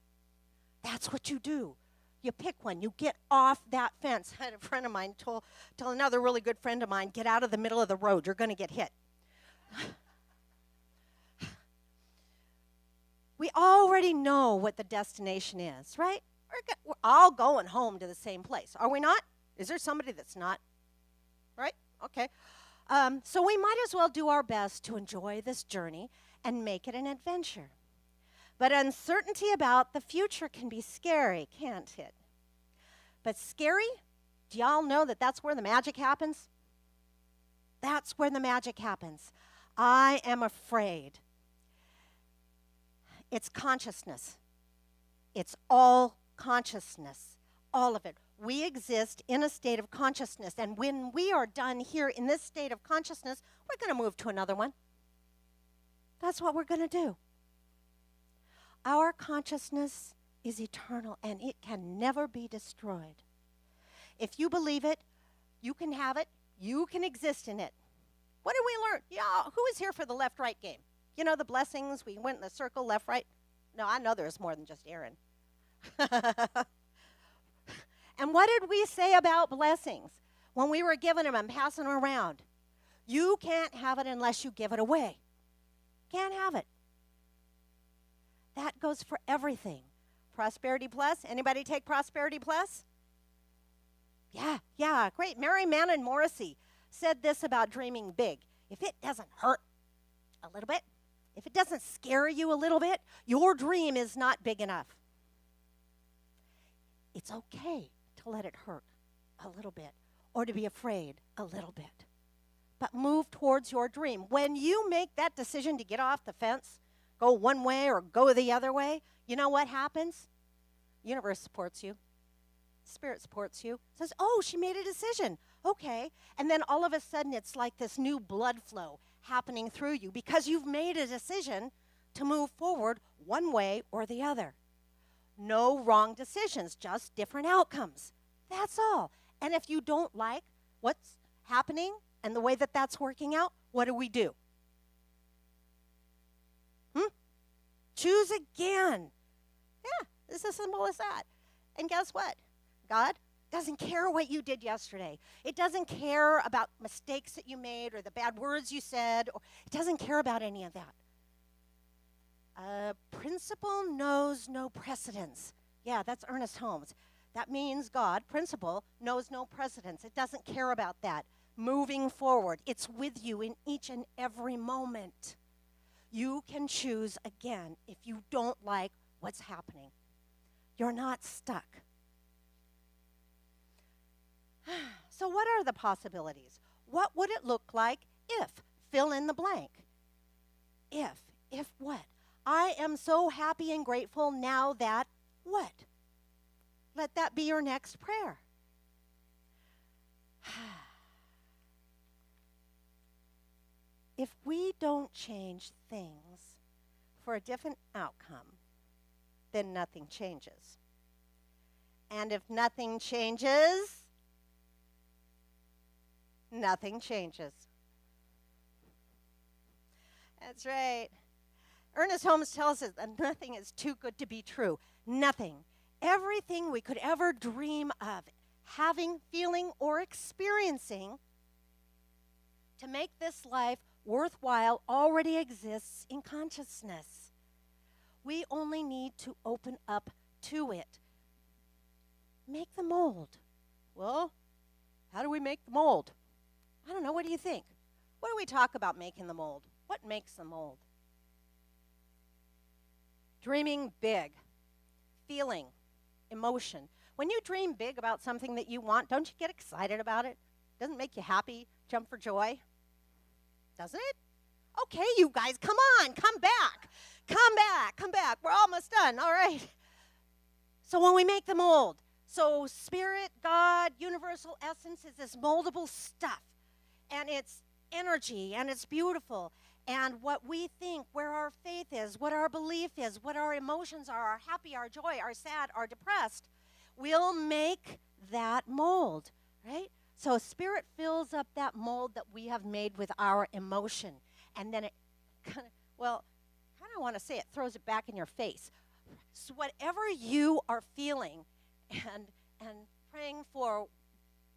That's what you do. You pick one. You get off that fence. I had a friend of mine tell another really good friend of mine, get out of the middle of the road. You're going to get hit. We already know what the destination is, right? We're all going home to the same place. Are we not? Is there somebody that's not? Right? Okay. So we might as well do our best to enjoy this journey and make it an adventure. But uncertainty about the future can be scary, can't it? But scary? Do y'all know that that's where the magic happens? That's where the magic happens. I am afraid. It's consciousness. It's all consciousness, all of it. We exist in a state of consciousness, and when we are done here in this state of consciousness, we're going to move to another one. That's what we're going to do. Our consciousness is eternal, and it can never be destroyed. If you believe it, you can have it, you can exist in it. What did we learn? Yeah, who was here for the left-right game? You know, the blessings, we went in a circle, left, right. No, I know there's more than just Aaron. And what did we say about blessings when we were giving them and passing them around? You can't have it unless you give it away. Can't have it. That goes for everything. Prosperity Plus. Anybody take Prosperity Plus? Yeah, great. Mary Mannon Morrissey said this about dreaming big. If it doesn't hurt a little bit, if it doesn't scare you a little bit, your dream is not big enough. It's okay to let it hurt a little bit or to be afraid a little bit. But move towards your dream. When you make that decision to get off the fence, go one way or go the other way, you know what happens? Universe supports you. Spirit supports you. Says, oh, she made a decision. Okay. And then all of a sudden it's like this new blood flow happening through you because you've made a decision to move forward one way or the other. No wrong decisions, just different outcomes. That's all. And if you don't like what's happening and the way that that's working out, what do? Choose again. Yeah, it's as simple as that. And guess what? God doesn't care what you did yesterday. It doesn't care about mistakes that you made or the bad words you said. It doesn't care about any of that. Principle knows no precedence. Yeah, that's Ernest Holmes. That means God, principle, knows no precedence. It doesn't care about that. Moving forward, it's with you in each and every moment. You can choose again if you don't like what's happening. You're not stuck. So what are the possibilities? What would it look like if? Fill in the blank. If what? I am so happy and grateful now that what? Let that be your next prayer. If we don't change things for a different outcome, then nothing changes. And if nothing changes, nothing changes. That's right. Ernest Holmes tells us that nothing is too good to be true. Nothing. Everything we could ever dream of having, feeling, or experiencing to make this life worthwhile already exists in consciousness. We only need to open up to it. Make the mold. Well, how do we make the mold? I don't know. What do you think? What do we talk about making the mold? What makes the mold? Dreaming big, feeling, emotion. When you dream big about something that you want, don't you get excited about it? Doesn't it make you happy, jump for joy? Doesn't it? Okay, you guys, come on, come back. Come back. We're almost done, all right. So when we make the mold, so spirit, God, universal essence is this moldable stuff. And it's energy, and it's beautiful. And what we think, where our faith is, what our belief is, what our emotions are, our happy, our joy, our sad, our depressed, will make that mold, right? So spirit fills up that mold that we have made with our emotion. And then it kind of want to say it throws it back in your face. So whatever you are feeling and praying for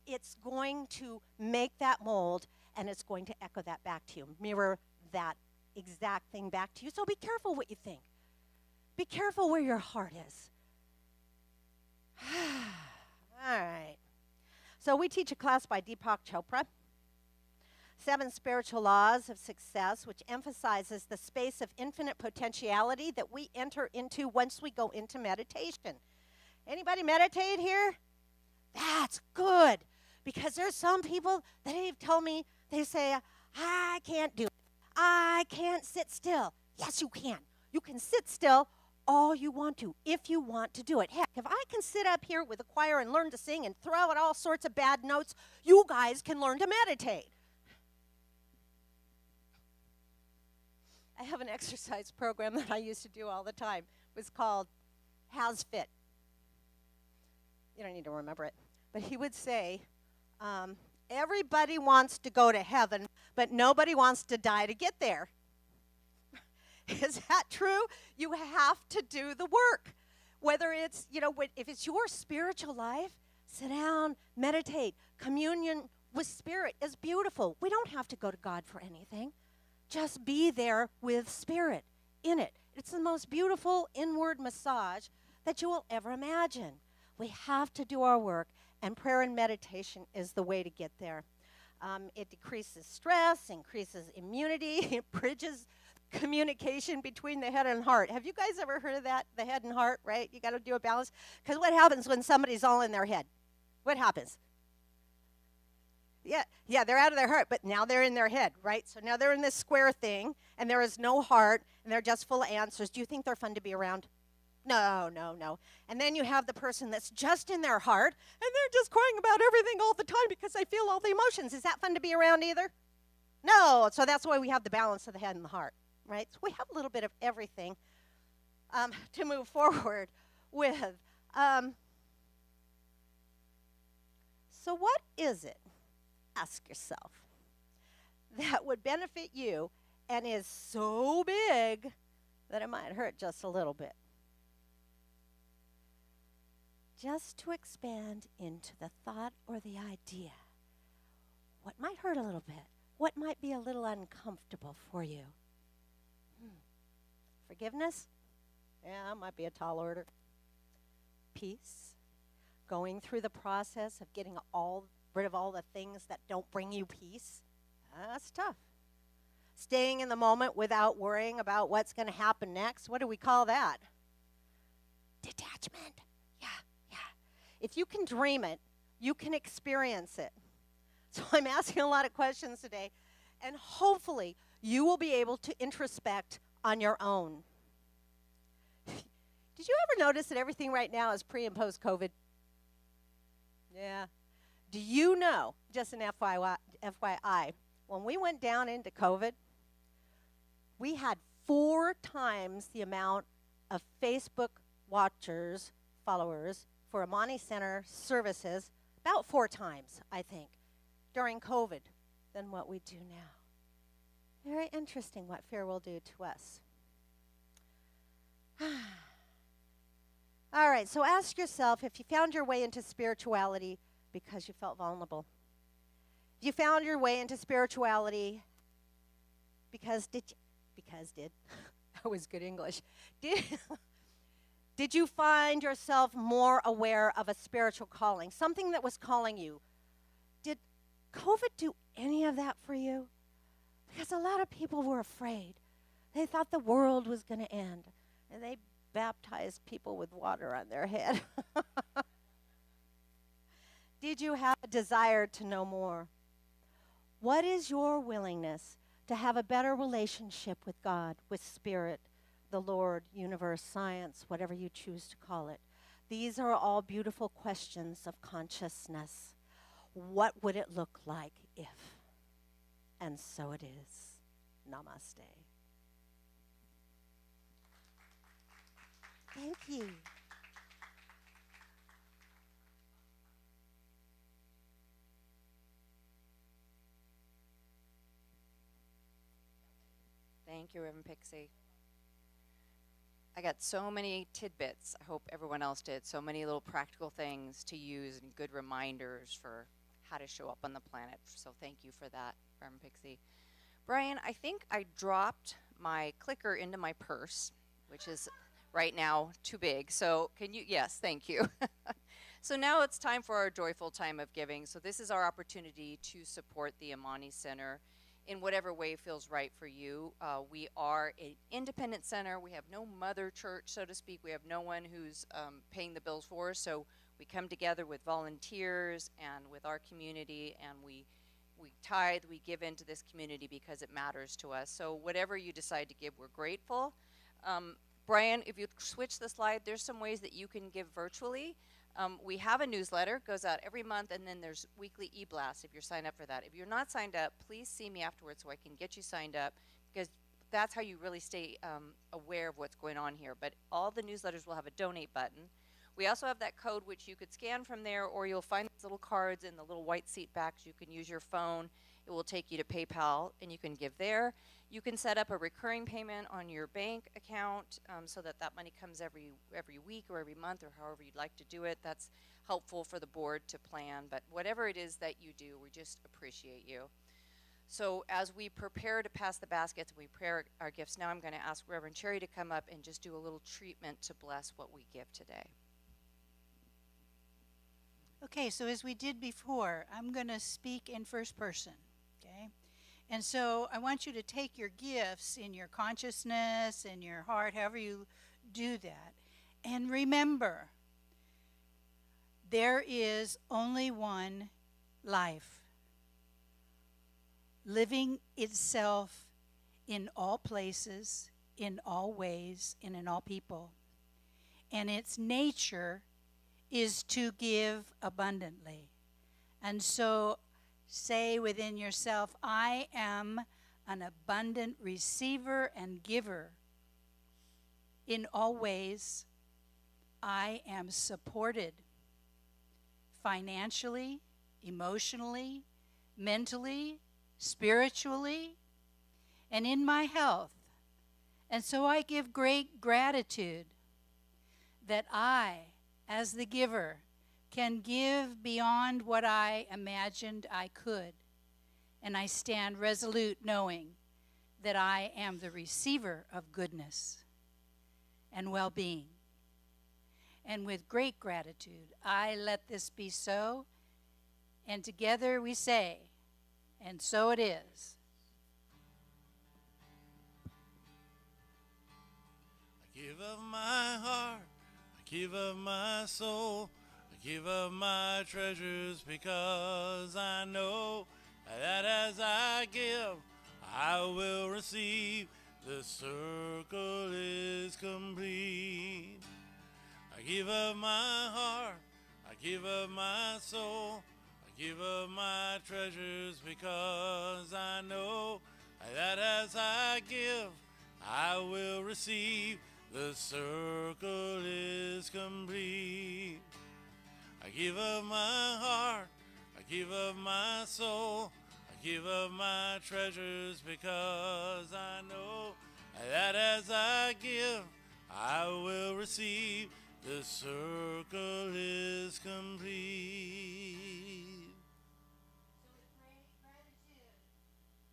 it's going to make that mold and it's going to echo that back to you, mirror that exact thing back to you. So be careful what you think. Be careful where your heart is. All right. So we teach a class by Deepak Chopra, 7 Spiritual Laws of Success, which emphasizes the space of infinite potentiality that we enter into once we go into meditation. Anybody meditate here? That's good, because there's some people that have told me, they say, I can't do it. I can't sit still. Yes, you can. You can sit still all you want to, if you want to do it. Heck, if I can sit up here with a choir and learn to sing and throw out all sorts of bad notes, you guys can learn to meditate. I have an exercise program that I used to do all the time. It was called Has Fit. You don't need to remember it. But he would say, everybody wants to go to heaven, but nobody wants to die to get there. Is that true? You have to do the work. Whether it's, if it's your spiritual life, sit down, meditate. Communion with Spirit is beautiful. We don't have to go to God for anything. Just be there with Spirit in it. It's the most beautiful inward massage that you will ever imagine. We have to do our work, and prayer and meditation is the way to get there. It decreases stress, increases immunity, it bridges communication between the head and heart. Have you guys ever heard of that? The head and heart, right? You got to do a balance. Because what happens when somebody's all in their head? What happens? Yeah, they're out of their heart, but now they're in their head, right? So now they're in this square thing, and there is no heart, and they're just full of answers. Do you think they're fun to be around? No. And then you have the person that's just in their heart, and they're just crying about everything all the time because they feel all the emotions. Is that fun to be around either? No. So that's why we have the balance of the head and the heart, right? So we have a little bit of everything to move forward with. So what is it, ask yourself, that would benefit you and is so big that it might hurt just a little bit? Just to expand into the thought or the idea. What might hurt a little bit? What might be a little uncomfortable for you? Forgiveness? Yeah, that might be a tall order. Peace? Going through the process of getting rid of all the things that don't bring you peace? That's tough. Staying in the moment without worrying about what's going to happen next? What do we call that? Detachment. Yeah. If you can dream it, you can experience it. So I'm asking a lot of questions today, and hopefully you will be able to introspect on your own. Did you ever notice that everything right now is pre and post COVID? Yeah. Do you know, just an FYI, when we went down into COVID, we had 4 times the amount of Facebook watchers, followers, for Amani Center services, about 4 times, I think, during COVID than what we do now. Very interesting what fear will do to us. All right, so ask yourself if you found your way into spirituality because you felt vulnerable. If you found your way into spirituality because that was good English. Did you find yourself more aware of a spiritual calling, something that was calling you? Did COVID do any of that for you? Because a lot of people were afraid. They thought the world was going to end, and they baptized people with water on their head. Did you have a desire to know more? What is your willingness to have a better relationship with God, with Spirit, the Lord, universe, science, whatever you choose to call it? These are all beautiful questions of consciousness. What would it look like if? And so it is. Namaste. Thank you. Thank you, Reverend Pixie. I got so many tidbits. I hope everyone else did. So many little practical things to use and good reminders for how to show up on the planet. So thank you for that, Reverend Pixie. Brian, I think I dropped my clicker into my purse, which is right now too big. So can you, yes, thank you. So now it's time for our joyful time of giving. So this is our opportunity to support the Amani Center in whatever way feels right for you. We are an independent center. We have no mother church, so to speak. We have no one who's paying the bills for us. So we come together with volunteers and with our community, and we tithe, we give into this community because it matters to us. So whatever you decide to give, we're grateful. Brian, if you switch the slide, there's some ways that you can give virtually. We have a newsletter, goes out every month, and then there's weekly e-blasts if you're signed up for that. If you're not signed up, please see me afterwards so I can get you signed up, because that's how you really stay aware of what's going on here. But all the newsletters will have a donate button. We also have that code which you could scan from there, or you'll find these little cards in the little white seat backs. You can use your phone. It will take you to PayPal, and you can give there. You can set up a recurring payment on your bank account so that that money comes every week or every month, or however you'd like to do it. That's helpful for the board to plan. But whatever it is that you do, we just appreciate you. So as we prepare to pass the baskets and we prepare our gifts, now I'm going to ask Reverend Cherry to come up and just do a little treatment to bless what we give today. Okay, so as we did before, I'm going to speak in first person, okay? And so I want you to take your gifts in your consciousness, in your heart, however you do that. And remember, there is only one life living itself in all places, in all ways, and in all people. And its nature is to give abundantly. And so say within yourself, I am an abundant receiver and giver. In all ways, I am supported financially, emotionally, mentally, spiritually, and in my health. And so I give great gratitude that I, as the giver, can give beyond what I imagined I could. And I stand resolute knowing that I am the receiver of goodness and well-being. And with great gratitude, I let this be so. And together we say, and so it is. I give of my heart, I give of my soul, I give of my treasures, because I know that as I give, I will receive. The circle is complete. I give of my heart, I give of my soul, I give of my treasures, because I know that as I give, I will receive. The circle is complete. I give of my heart, I give of my soul, I give of my treasures, because I know that as I give, I will receive. The circle is complete. So with great gratitude,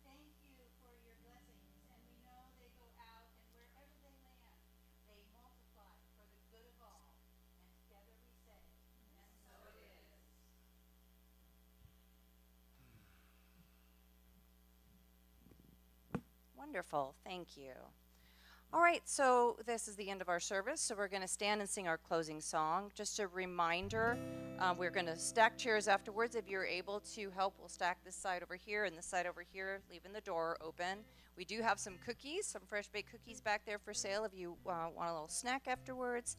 thank you for your blessings, and we know they go out, and wherever they land, they multiply for the good of all. And together we say, and so it is. Wonderful, thank you. All right, so this is the end of our service, so we're going to stand and sing our closing song. Just a reminder, we're going to stack chairs afterwards. If you're able to help, we'll stack this side over here and this side over here, leaving the door open. We do have some cookies, some fresh baked cookies back there for sale if you want a little snack afterwards.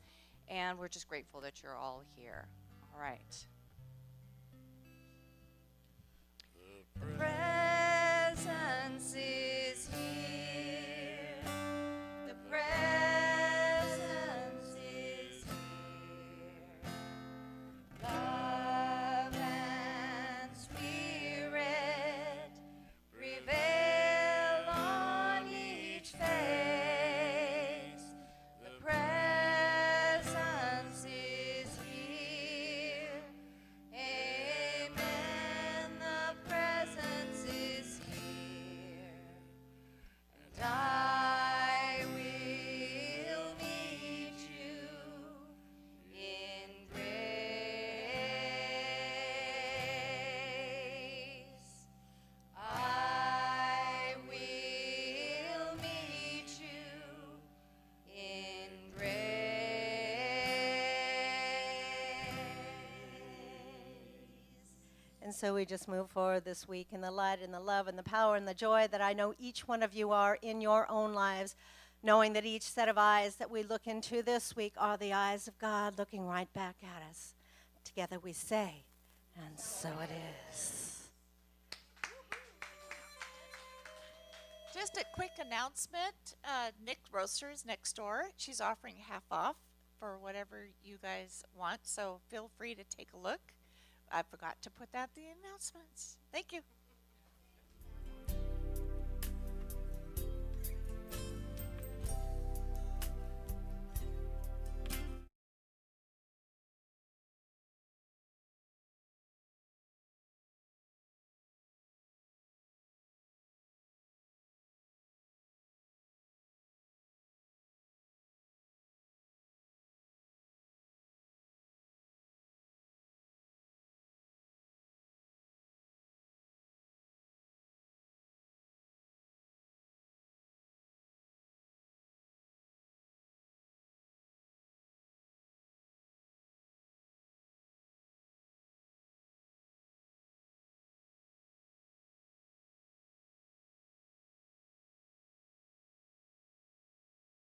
And we're just grateful that you're all here. All right. The presence is here. The presence is here. Love and spirit prevail on each face. The presence so we just move forward this week in the light and the love and the power and the joy that I know each one of you are in your own lives, knowing that each set of eyes that we look into this week are the eyes of God looking right back at us. Together we say, and so it is. Just a quick announcement. Nick Roaster's next door. She's offering half off for whatever you guys want, so feel free to take a look. I forgot to put that in the announcements. Thank you.